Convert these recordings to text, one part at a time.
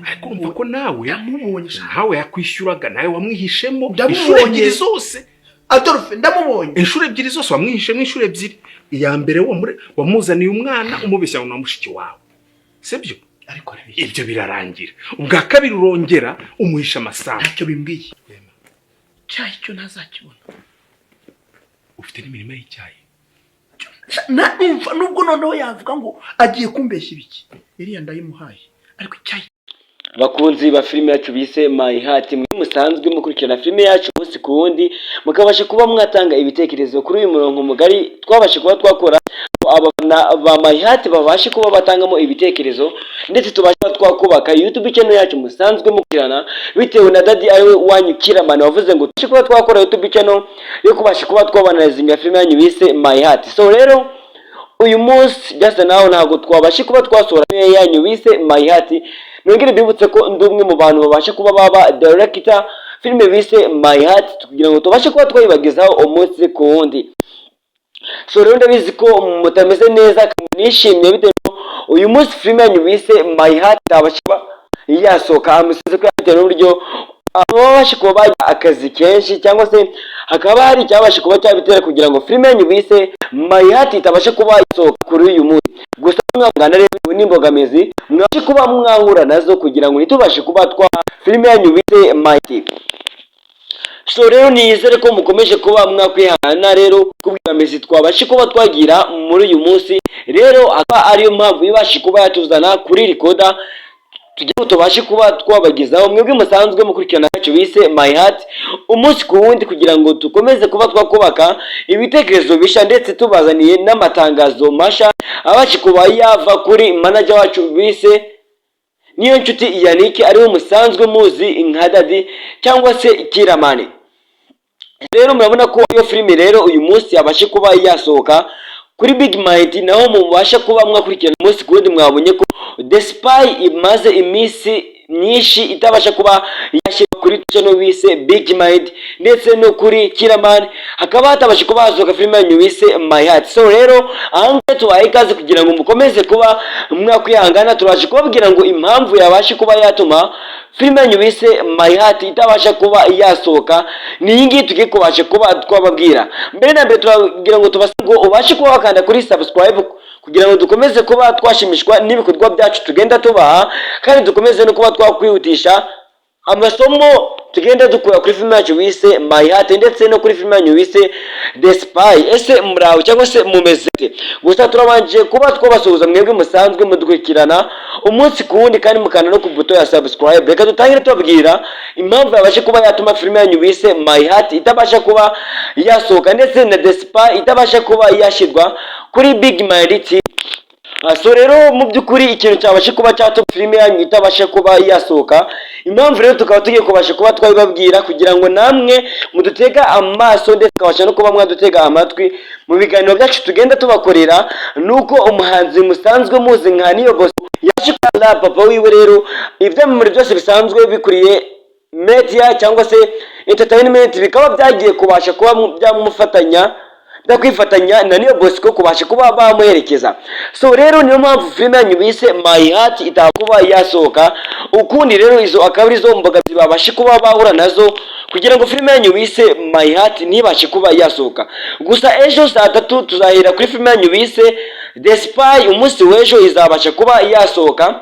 ariko umva ko nawe yamubonye nawe yakwishyuraga nawe wamwihishemo inshuro ebyiri zose. Adolphe ndamubonye inshuro ebyiri zose wamwihishemo inshuro ebyiri. Iya mbere wamuzaniye umwana umubeshya ngo na mushiki wawe, sibyo? ariko ibyo birarangira. Ubwa kabiri urongera umuhisha amasaha. ntacyo bimbwiye cyayi cyo ntazakibona. Ufite n'imirimo y'icyayi numva nubwo noneho yavuga ngo agiye kumbeshya ibiki, iriya ndayimuhaye, ariko icyayi. Bakunzi ba filime yacu bise My Heart, mwe musanzwe mukurikirana filime yacu umunsi ku wundi, mukabasha kuba mwatanga ibitekerezo kuri uyu murongo mugari twabashe kuba twakora abana ba My Heart babashe kuba batangamo ibitekerezo, ndetse tubashe kuba twakubaka YouTube channel yacu musanzwe mukurikirana, bitewe na Daddy ariwe wanyu Kiramani wavuze ngo tubashe kuba twakora YouTube channel yo kubasha kuba twabanarizinga filime yanyu bise My Heart. So rero uyu munsi just now ntabwo twabashe kuba twasora yanyu bise My Heart. Nongere bibutse ko ndi umwe mu bantu babasha kuba baba director filime bise My Heart, kugira ngo tubashe kuba twayibagezaho umunsi ku wundi. So rero ndabizi ko mutameze neza nishimye bitewe uyu munsi filime yanyu bise My Heart tabasha kuba yasohoka amusize ko bitewe n'uburyo ababasha kuba bajya akazi kenshi, cyangwa se hakaba hari cyabasha kuba cyabitera kugira ngo filime yanyu bise My Heart itabasha kuba yasohoka kuri uyu munsi. Gusa mwangana rero n'imbogamizi mwabashe kuba mwahura nazo kugira ngo nitubashe kuba twa filime yanyu bise My Heart. So rero nizere ko mukomeje kuba mwakwihana rero kubw'amezi twabashe kuba twagira muri uyu munsi. Rero aka ariyo mpamvu ibashe kuba yatuzana kuri recorder tugiye tubashe kuba twabagezaho mwebwe musanzwe mukurikirana cyo bise My Heart umunsi ku wundi, kugira ngo dukomeze kuba twakubaka ibitekerezo bisha, ndetse tubazaniye n'amatangazo masha abashe kuba yava kuri manager wacu bise niyo nshuti Yannick ariwe musanzwe muzi nka Daddy cyangwa se Kiramani. Rero murabona ko iyo filime rero uyu munsi yabashe kuba yasohoka kuri Big Mind, naho mubasha kuba mwakurikirana umunsi ku wundi mwabonye ko The Spy imaze iminsi myinshi itabasha kuba yashyirwa kuri channel bise Big Mind, ndetse no kuri Kiramani hakaba hatabasha kuba hasohoka filime yanyu bise My Heart. So rero ahangahe tubaye ikaze kugira ngo mukomeze kuba mwakwihangana, turaje kubabwira ngo impamvu yabashe kuba yatuma filime yanyu bise My Heart itabasha kuba yasohoka ni iyi ngiyi tugiye kubasha kuba twababwira. Mbere na mbere turagira ngo tubashe ngo ubashe kuba wakanda kuri subscribe kugira ngo dukomeze kuba twashimishwa n'ibikorwa byacu tugenda tubaha, kandi dukomeze no kuba twakwihutisha amasomo tugenda dukura kuri filime yacu bise My Heart, ndetse no kuri filime yanyu bise The Spy. Ese muraho cyangwa se mumeze? Gusa turabanje kuba twabasuhuza mwebwe musanzwe mudukurikirana umunsi ku wundi, kandi mukanda no ku buto ya subscribe. Reka dutangire tubabwira impamvu yabashe kuba yatuma filime yanyu bise My Heart itabasha kuba yasohoka, ndetse na The Spy itabasha kuba yashyirwa kuri Big Mind. So rero mu by'ukuri ikintu cyabashe kuba cyatuma filime yanyu itabasha kuba yasohoka, impamvu rero tukaba tugiye kubasha kuba twabibabwira kugira ngo namwe mudutega amaso, ndetse tukabasha no kuba mwadutega amatwi mu biganiro byacu tugenda tubakorera. Nuko umuhanzi musanzwe muzi nka Niyo Boss yaje kwala papa wiwe, rero ibyamamare byose bisanzwe bikuriye media cyangwa se entertainment bikaba byagiye kubasha kuba byamufatanya kwifatanya na Niyo Boss ko kubasha kuba bamuherekeza. So rero niyo mpamvu filime yanyu bise My Heart itakuba yasohoka. Ukundi rero izo akaba arizo mbogamizi babashe kuba bahura nazo kugira ngo filime yanyu bise My Heart nibashe kuba yasohoka. Gusa ejo saa 3 tuzahera kuri filime yanyu bise The Spy, umunsi w'ejo izabasha kuba yasohoka.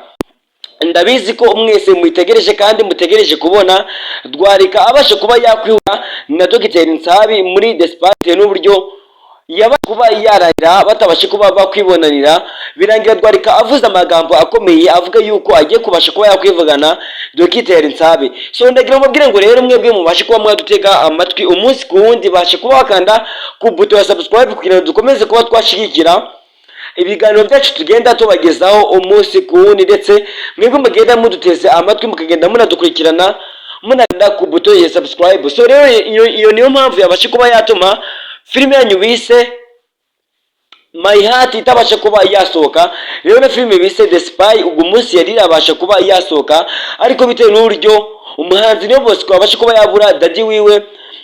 Ndabizi ko mwese mwitegereje kandi mutegereje kubona Dwarika abasha kuba yakwihura na Dr. Nsabi muri The Spy, n'uburyo yaba kuba yararira batabashe kuba bakwibonanira, birangira Dwarika avuze amagambo akomeye avuga yuko agiye kubasha kuba yakwivugana Dr. Nsabi. So ndagira mubwire ngo rero mwebwe mubashe kuba mwadutega amatwi umunsi ku wundi, bashe kuba wakanda ku buto ya subscribe kugira ngo dukomeze kuba twashigikira ibiganiro byacu tugenda tubagezaho umunsi ku wundi, ndetse mwebwe mugenda muduteze amatwi mukagenda munadukurikirana munakanda ku buto ya subscribe. So rero iyo niyo mpamvu yabashe kuba yatuma filime yanyu bise My Heart itabasha kuba yasohoka. Rero na filime bise The Spy ubwo munsi yari abasha kuba yasohoka, ariko bitewe n'uburyo umuhanzi Niyo Boss abasha kuba yabura Daddy wiwe,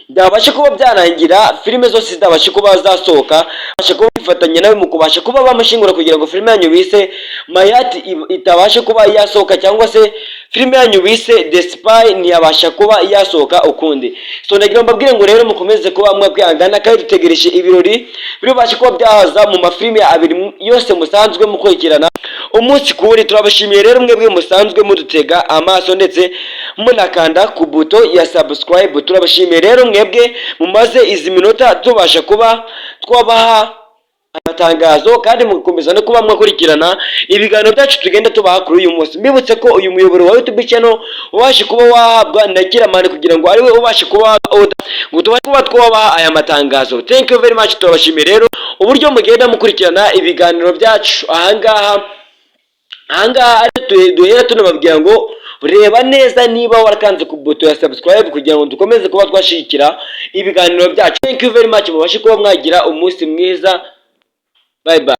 ndabasha kuba byarangira filime zose zidabasha kuba zasohoka, basha kuba bifatanya nawe mu kubasha kuba bamushingura kugira ngo filime yanyu bise My Heart itabasha kuba yasohoka, cyangwa se filime yanyu bise The Spy ntiyabasha kuba yasohoka ukundi. So ndagira mbabwire ngo rero mukomeze kuba mwakwihangana kandi dutegereje ibirori birubashe kuba byahaza mu mafilime abiri yose musanzwe mukurikirana umunsi kuri. Turabashimiye rero mwebwe musanzwe mudutega amaso ndetse munakanda ku buto ya subscribe. Turabashimiye rero mwebwe mumaze izi minota tubasha kuba twabaha amatangazo kandi mukomeza no kuba mwakurikirana ibiganiro byacu tugenda tubaha kuri uyu munsi. Mbibutse ko uyu muyoboro wa YouTube channel ubashe kuba wahabwa na Kiramani kugira ngo ariwe ubashe kuba ngo tubashe kuba twabaha aya matangazo. Thank you very much. Turabashimiye rero uburyo mugenda mukurikirana ibiganiro byacu ahangaha duhera tunababwira ngo reba neza niba warakanze ku buto ya subscribe kugira ngo dukomeze kuba twashikira ibiganiro byacu. Thank you very much. Mubashe kuba mwagira umunsi mwiza. Bye bye.